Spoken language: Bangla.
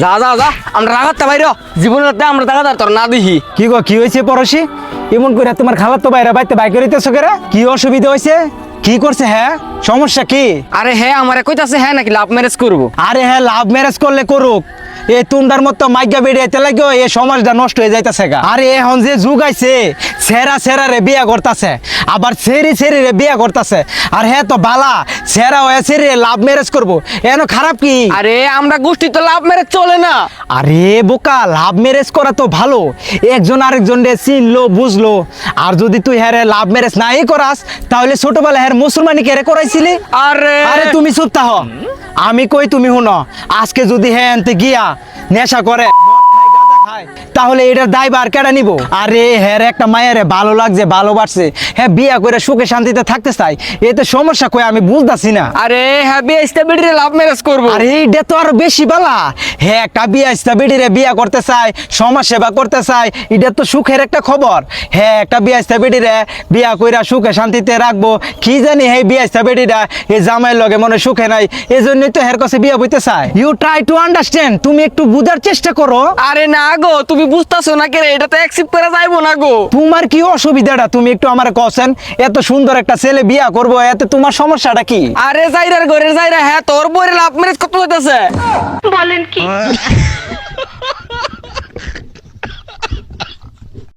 যা যা যা আমরা রাগাতে বাইর জীবনের আমরা টাকা তোর না দেখি। কি গো কি হয়েছে পড়শি? এমন করে তোমার খালার তো বাইরে বাইতে বাইক করিতেছো কেরে? কি অসুবিধা হয়েছে? কি করছে? হ্যাঁ সমস্যা কি? আরে হ্যাঁ আমারে কইতাছে হ্যাঁ নাকি লাভ ম্যারেজ করবো। আরে হ্যাঁ লাভ ম্যারেজ করলে করুক, এ তোমরার মতো মাইগা বেড়িয়াতে লাগিও এ সমাজটা নষ্ট হয়ে যাইতাছে গা। আরে এখন যে যুগ আইছে সেরা সেরা রে বিয়া করতাছে, আবার সেরি সেরি রে বিয়া করতাছে। আর হ্যাঁ তো বালা সেরা হয়ে সেরি লাভ ম্যারেজ করবো, এন খারাপ কি? আরে আমরা গোষ্ঠী তো লাভ ম্যারেজ চলে না। আরে বোকা, লাভ ম্যারেজ করা তো ভালো, একজন আরেকজন রে চিনলো বুঝলো। আর যদি তুই হ্যাঁ লাভ ম্যারেজ নাই করাস তাহলে ছোটবেলা হ্যাঁ মুসলমানি কেড়ে করাইছিলি। আরে আরে তুমি চুপ থাহ, আমি কই তুমি শুনো। আজকে যদি হ্যাঁ আনতে গিয়া নেশা করে মদ খায়, গাঁজা খায়, তাহলে এটার দায়ভার কেডা নিব? আরে হ্যাঁ একটা মায়ের ভালো লাগছে ভালোবাসছে, হ্যাঁ বিয়া করে সুখে শান্তিতে থাকতে চাই, এতে সমস্যা কই আমি বুঝতাছি না। আরে হ্যাঁ বিয়ে স্টেবিলিটি লাভ ম্যারেজ করবো। আরে এইটা তো আরো বেশি বালা। হ্যাঁ একটা বিয়া বেডিরে বিয়া করতে চাই, সমাজ সেবা করতে চাই, এটা তো সুখের একটা খবর। হ্যাঁ একটা বিয়া বেডিরে বিয়া কইরা সুখে শান্তিতে রাখবো, কি জানি হ্যাঁ বিয়া বেডিরা এই জামাইয়ের লগে মনে সুখে নাই, এই জন্যই তো হের কাছে বিয়া বইতে চাই। ইউ ট্রাই টু আন্ডারস্ট্যান্ড, তুমি একটু বুঝার চেষ্টা করো। আরে না গো তুমি বুঝতাছো না কে, এটা তো অ্যাকসেপ্ট করা যাইবো না গো। তোমার কি অসুবিধাটা তুমি একটু আমার কছেন? এত সুন্দর একটা ছেলে বিয়া করবো, এতে তোমার সমস্যাটা কি? আরে যাইরার ঘরের যাইরা হ্যাঁ তোর বইরে লাভ ম্যারেজ কত হইতাছে? বলেন কি?